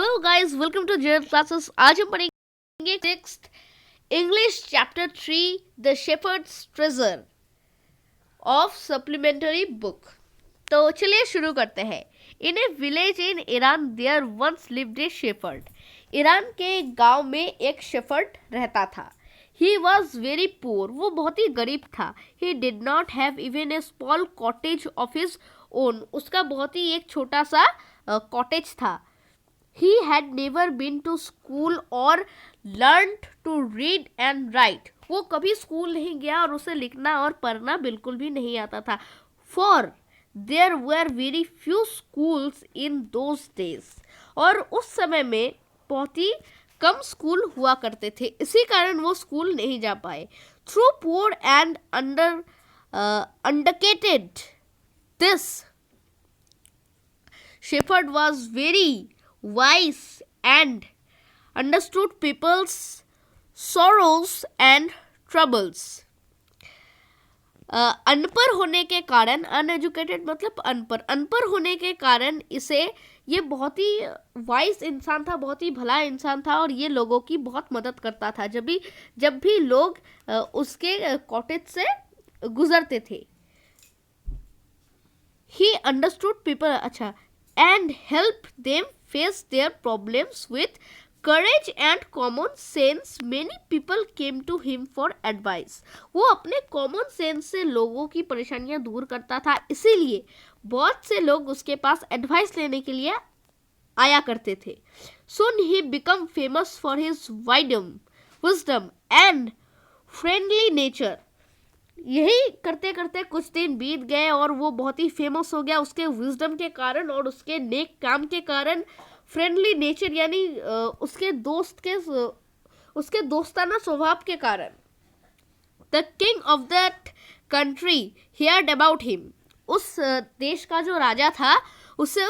Hello guys, welcome to जेरल classes. आज हम पढ़ेंगे sixth English chapter 3 the shepherd's treasure of supplementary book. तो चलिए शुरू करते हैं। In a village in Iran there once lived a shepherd. Iran के एक गांव में एक शेफर्ड रहता था। ही वॉज वेरी पुअर, वो बहुत ही गरीब था। He did not have even a small cottage of his own, उसका बहुत ही एक छोटा सा कॉटेज था। He had never been to school or learned to read and write. वो कभी स्कूल नहीं गया और उसे लिखना और पढ़ना बिल्कुल भी नहीं आता था। For there were very few schools in those days. और उस समय में बहुत ही कम स्कूल हुआ करते थे, इसी कारण वो स्कूल नहीं जा पाए। Through poor and uneducated, this shepherd was very wise and understood people's sorrows and troubles. अनपढ़ होने के कारण, अनएजुकेटेड मतलब अनपढ़ होने के कारण इसे ये बहुत ही वाइज इंसान था, बहुत ही भला इंसान था और ये लोगों की बहुत मदद करता था जब भी लोग उसके कॉटेज से गुजरते थे। He understood people, अच्छा, and helped them face their problems with courage and common sense. Many people came to him for advice. वो अपने common sense से लोगों की परेशानियां दूर करता था, इसीलिए बहुत से लोग उसके पास एडवाइस लेने के लिए आया करते थे। Soon he became famous for his wisdom and friendly nature. यही करते करते कुछ दिन बीत गए और वो बहुत ही फेमस हो गया उसके विजडम के कारण और उसके नेक काम के कारण, फ्रेंडली नेचर यानी उसके दोस्ताना स्वभाव के कारण। The king of that country heard about him. उस देश का जो राजा था उसे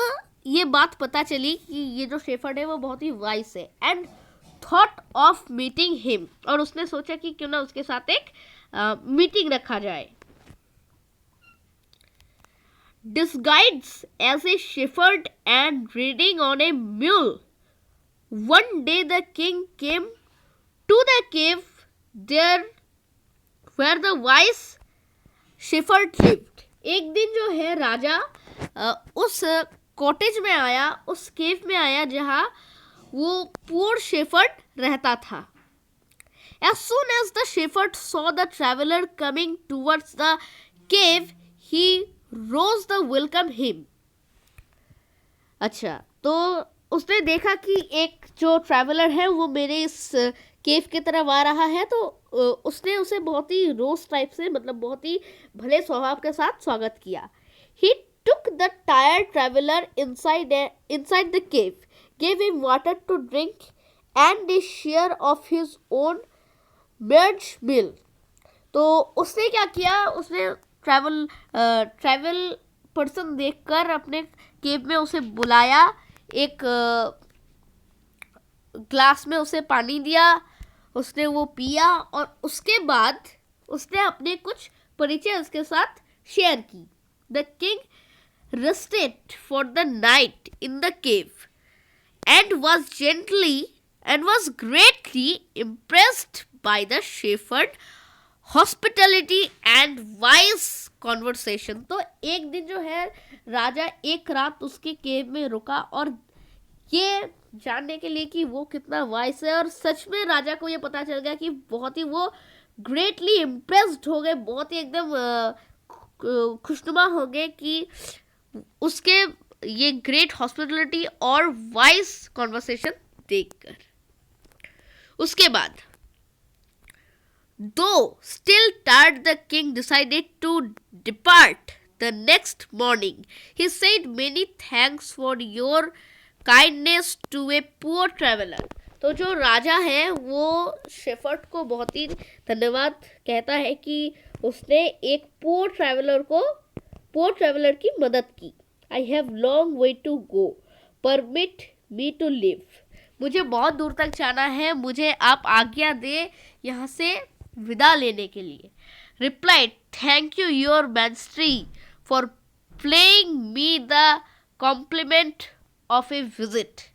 ये बात पता चली कि ये जो शेफर्ड है वो बहुत ही वाइस है। And thought of meeting him, और उसने सोचा कि क्यों ना उसके साथ एक मीटिंग रखा जाए। Disguised as a shepherd and riding on a mule, one day the king came to the cave there where the wise shepherd lived. एक दिन जो है राजा उस कॉटेज में आया, उस केव में आया जहाँ वो पुअर शेफर्ड रहता था। As soon as the shepherd saw the traveler coming towards the cave, he rose to welcome him. अच्छा, तो उसने देखा कि एक जो ट्रैवलर है वो मेरे इस केव की तरफ आ रहा है, तो उसने उसे बहुत ही रोज टाइप से, मतलब बहुत ही भले स्वभाव के साथ स्वागत किया। He took the tired traveler inside the cave, gave him water to drink and a share of his own बर्ज मिल। तो उसने क्या किया, उसने ट्रैवल पर्सन देखकर अपने केव में उसे बुलाया, एक ग्लास में उसे पानी दिया, उसने वो पिया और उसके बाद उसने अपने कुछ परिचय उसके साथ शेयर की। The king rested for the night in the cave and was greatly impressed by the shepherd hospitality and wise conversation. तो एक दिन जो है राजा एक रात उसके केव में रुका और ये जानने के लिए कि वो कितना वाइस है, और सच में राजा को ये पता चल गया कि बहुत ही वो ग्रेटली इम्प्रेस्ड हो गए, बहुत ही एकदम खुशनुमा हो गए कि उसके ये ग्रेट हॉस्पिटलिटी और वाइस कॉन्वर्सेशन देखकर। उसके बाद though still tired the king decided to depart the next morning. He said many thanks for your kindness to a poor traveller. तो जो राजा है वो शेफर्ड को बहुत ही धन्यवाद कहता है कि उसने एक पुअर ट्रैवलर की मदद की। I have long way to go. Permit me to live. मुझे बहुत दूर तक जाना है, मुझे आप आज्ञा दे यहाँ से विदा लेने के लिए। Replied, thank you your majesty for paying me the compliment of a visit.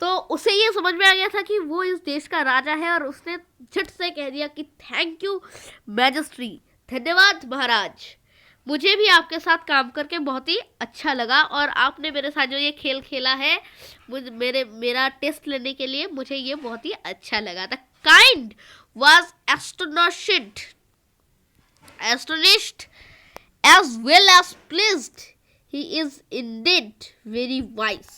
तो उसे ये समझ में आ गया था कि वो इस देश का राजा है और उसने झट से कह दिया कि थैंक यू मैजेस्टी, धन्यवाद महाराज, मुझे भी आपके साथ काम करके बहुत ही अच्छा लगा और आपने मेरे साथ जो ये खेल खेला है मेरा टेस्ट लेने के लिए मुझे ये बहुत ही अच्छा लगा। The kind was astonished as well as pleased. He is indeed very wise.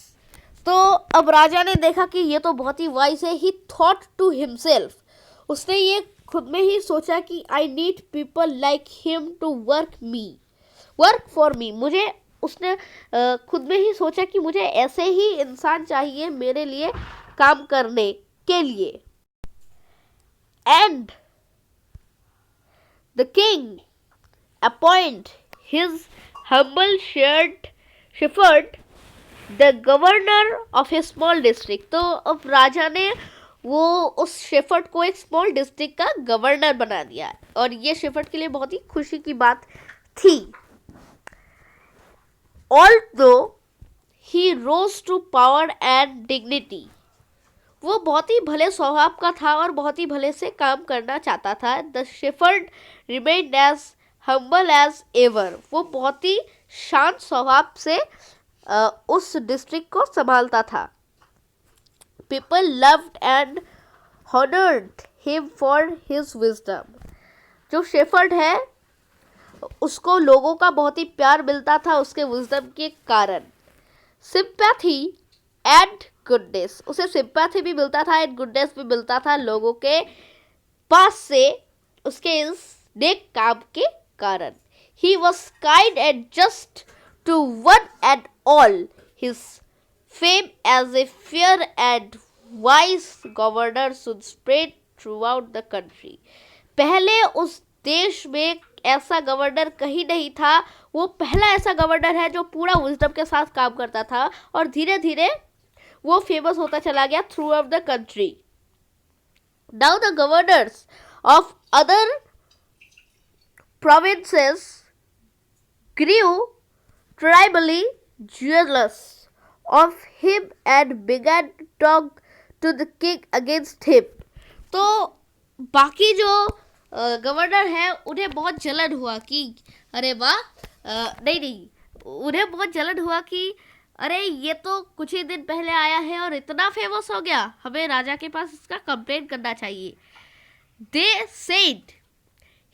तो अब राजा ने देखा कि ये तो बहुत ही वाइज है। He thought to himself, उसने ये खुद में ही सोचा कि I need people like him to work for me. मुझे उसने खुद में ही सोचा कि मुझे ऐसे ही इंसान चाहिए मेरे लिए काम करने के लिए। And the king appoint his humble shepherd the governor of a small district. तो अब राजा ने वो उस शेफर्ड को एक स्मॉल डिस्ट्रिक्ट का गवर्नर बना दिया और ये शेफर्ड के लिए बहुत ही खुशी की बात थी। Although he rose to power and dignity, वो बहुत ही भले स्वभाव का था और बहुत ही भले से काम करना चाहता था। The shepherd remained as humble as ever. वो बहुत ही शांत स्वभाव से उस डिस्ट्रिक्ट को संभालता था। People loved and honored him for his wisdom. जो शेफर्ड है उसको लोगों का बहुत ही प्यार मिलता था उसके विजडम के कारण। सिंपैथी एंड गुडनेस, उसे सिंपैथी भी मिलता था एंड गुडनेस भी मिलता था लोगों के पास से उसके इस नेक काम के कारण। He was kind and just to one and all. His fame as a fair and wise governor should spread throughout the country. पहले उस देश में ऐसा गवर्नर कहीं नहीं था। वो पहला ऐसा गवर्नर है जो पूरा विजडम के साथ काम करता था और धीरे धीरे वो फेमस होता चला गया through out the country. Now the governors of other provinces grew tribally jealous of him and began to talk to the king against him. तो बाकी जो गवर्नर है उन्हें बहुत जलन हुआ कि अरे वाह, नहीं उन्हें बहुत जलन हुआ कि अरे ये तो कुछ ही दिन पहले आया है और इतना फेमस हो गया, हमें राजा के पास इसका कंप्लेंट करना चाहिए। They said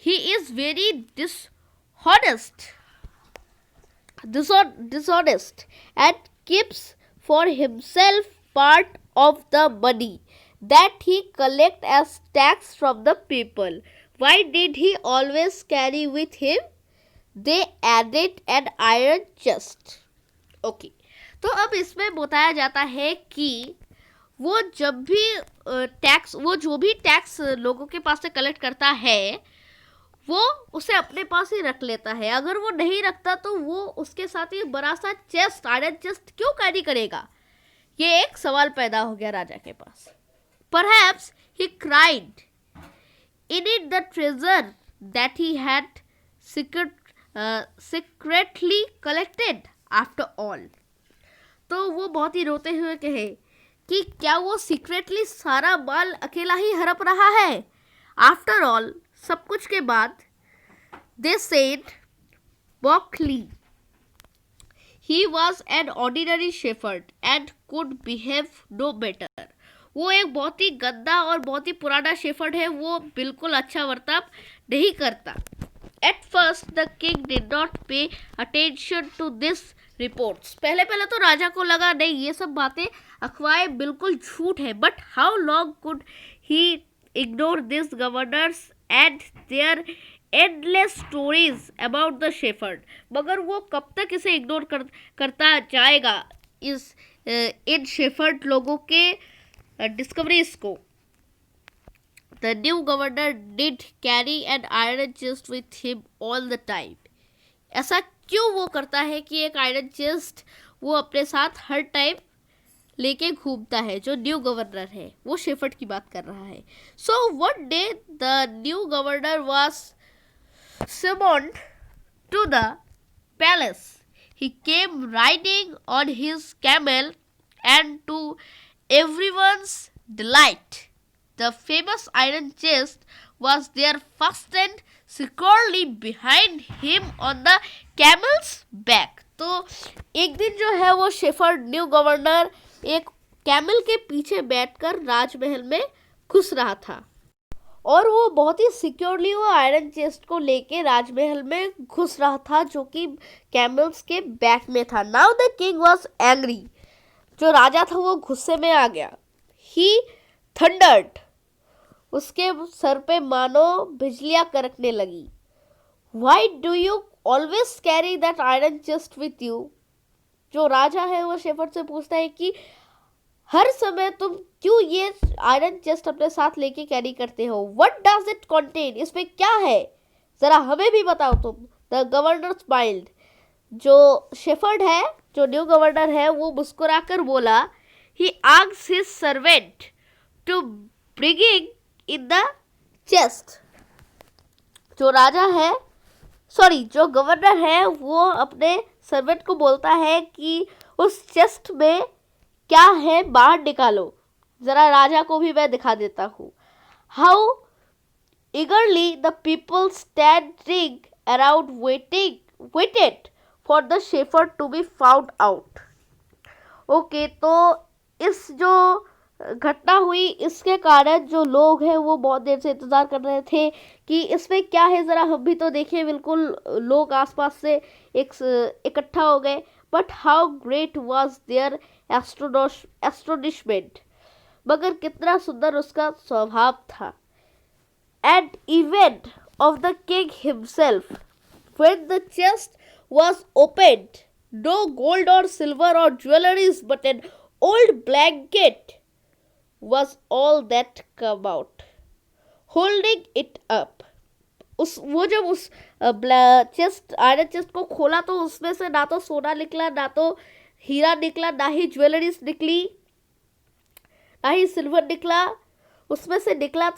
he is very dishonest and keeps for himself part of the money that he collect as tax from the people. Why did he always carry with him? They added an iron chest. Okay, तो अब इसमें बताया जाता है कि वो जब भी टैक्स, वो जो भी टैक्स लोगों के पास से कलेक्ट करता है वो उसे अपने पास ही रख लेता है। अगर वो नहीं रखता तो वो उसके साथ ही बड़ा सा चेस्ट, आयरन चेस्ट क्यों कैरी करेगा? ये एक सवाल पैदा हो गया राजा के पास। Perhaps he cried in it the treasure that he had secretly collected after all. तो वो बहुत ही रोते हुए कहे कि क्या वो सीक्रेटली सारा माल अकेला ही हड़प रहा है? आफ्टर ऑल, सब कुछ के बाद, they said mockingly, he was an ordinary shepherd and could behave no better. वो एक बहुत ही गंदा और बहुत ही पुराना शेफर्ड है, वो बिल्कुल अच्छा बर्ताव नहीं करता। At first the king did not pay attention to this reports. पहले तो राजा को लगा नहीं ये सब बातें अफवाहें बिल्कुल झूठ है। But how long could he ignore these governors and their endless stories about the shepherd? मगर वो कब तक इसे इग्नोर करता जाएगा इन शेफर्ड लोगों के डिस्कवरीज को। The new governor did carry an iron chest with him all the time. ऐसा क्यों वो करता है कि एक आयरन चेस्ट वो अपने साथ हर टाइम लेके घूमता है? जो न्यू गवर्नर है, वो शेफर्ड की बात कर रहा है। So one day the new governor was summoned to the palace. He came riding on his camel and to everyone's delight, the famous iron chest was there fastened securely behind him on the camel's back. तो एक दिन जो है वो shepherd new governor एक camel के पीछे बैठकर राजमहल में घुस रहा था और वो बहुत ही सिक्योरली वो आयरन चेस्ट को लेके राजमहल में घुस रहा था जो कि कैमल्स के बैक में था. Now the king was angry. जो राजा था वो गुस्से में आ गया. ही थंडर्ड. उसके सर पे मानो बिजलियां कड़कने लगी. Y do you always carry that iron chest with you. जो राजा है वो शेफर्ड से पूछता है कि हर समय तुम क्यों ये आयरन चेस्ट अपने साथ लेके कैरी करते हो. What does it contain. इसमें क्या है जरा हमें भी बताओ तुम. The governor smiled. जो शेफर्ड है जो न्यू गवर्नर है वो मुस्कुराकर बोला. He asked his servant to bringing in the chest. जो राजा है जो गवर्नर है वो अपने सर्वेंट को बोलता है कि उस चेस्ट में क्या है बाहर निकालो. जरा राजा को भी मैं दिखा देता हूँ. How eagerly the people standing around waited for the shepherd to be found out. Okay तो इस जो घटना हुई इसके कारण जो लोग हैं वो बहुत देर से इंतज़ार कर रहे थे कि इसमें क्या है ज़रा हम भी तो देखें. बिल्कुल लोग आसपास से इकट्ठा हो गए. But how great was their astonishment. मगर कितना सुंदर उसका स्वभाव था. And even of the king himself when the chest was opened, no gold or silver or jewelleries but an old blanket was all that come out. Holding it up. वो जब उस iron chest को खोला तो उसमें से ना तो सोना निकला, ना तो हीरा निकला, ना ही ज्वेलरीज निकली, ना ही सिल्वर निकला. उसमें से निकला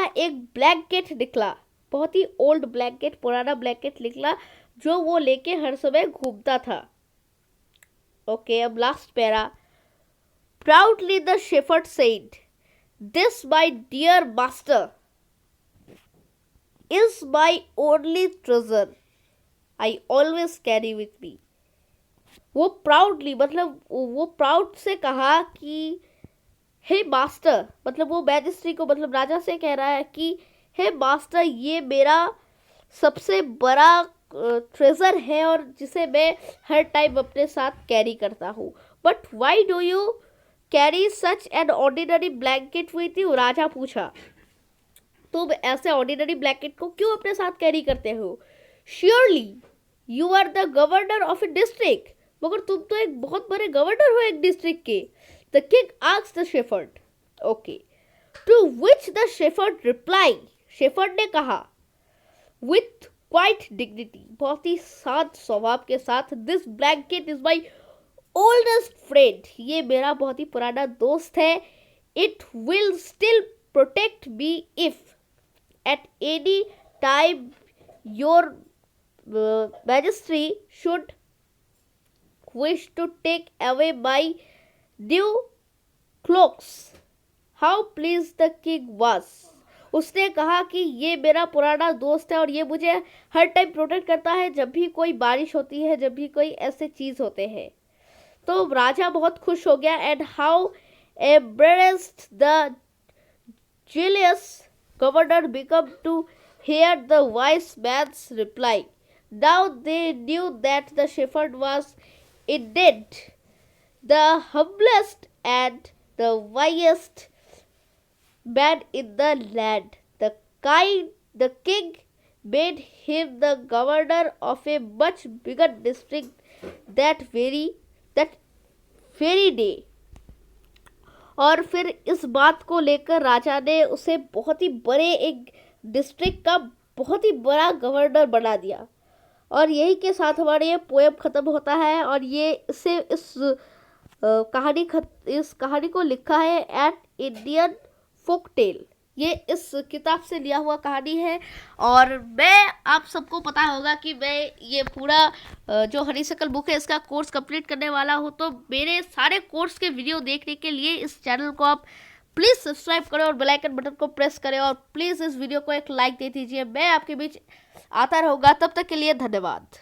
एक ब्लैंकेट निकला. बहुत ही ओल्ड ब्लैंकेट, पुराना ब्लैंकेट निकला जो वो लेके हर समय घूमता था. ओके अब last para. Proudly the shepherd said, "This, my dear master, is my only treasure. I always carry with me." वो proudly मतलब वो proud से कहा कि हे मास्टर, मतलब वो मैजिस्ट्री को मतलब राजा से कह रहा है कि हे मास्टर ये मेरा सबसे बड़ा ट्रेजर है और जिसे मैं हर टाइम अपने साथ कैरी करता हूँ. But why do you carry such an ordinary blanket with you. राजा पूछा तुम ऐसे ऑर्डिनरी ब्लैंकेट को क्यों अपने साथ कैरी करते हो. Surely you are the governor of a district. मगर तुम तो एक बहुत बड़े गवर्नर हो एक डिस्ट्रिक्ट के. The king asked the shepherd. Okay to which the shepherd replied. Shepherd ने कहा विथ क्वाइट डिग्निटी, बहुत ही शांत स्वभाव के साथ, this blanket is my oldest friend. ये मेरा बहुत ही पुराना दोस्त है. It will still protect me if at any time your majesty should wish to take away my new cloaks. How please the king was. उसने कहा कि ये मेरा पुराना दोस्त है और ये मुझे हर टाइम प्रोटेक्ट करता है जब भी कोई बारिश होती है, जब भी कोई ऐसे चीज़ होते हैं. तो राजा बहुत खुश हो गया. And how embarrassed the jealous governor become to hear the wise man's reply. Now they knew that the shepherd was indeed the humblest and the wisest man in the land. The king made him the governor of a much bigger district that very day. और फिर इस बात को लेकर राजा ने उसे बहुत ही बड़े एक डिस्ट्रिक्ट का बहुत ही बड़ा गवर्नर बना दिया. और यही के साथ हमारे ये पोएम ख़त्म होता है. और ये इस कहानी को लिखा है एट इंडियन फोक टेल. ये इस किताब से लिया हुआ कहानी है। और मैं, आप सबको पता होगा कि मैं ये पूरा जो हनीशक्ल बुक है इसका कोर्स कंप्लीट करने वाला हूँ। तो मेरे सारे कोर्स के वीडियो देखने के लिए इस चैनल को आप प्लीज़ सब्सक्राइब करें और बेल आइकन बटन को प्रेस करें, और प्लीज़ इस वीडियो को एक लाइक दे दीजिए। मैं आपके बीच आता रहूँगा, तब तक के लिए धन्यवाद।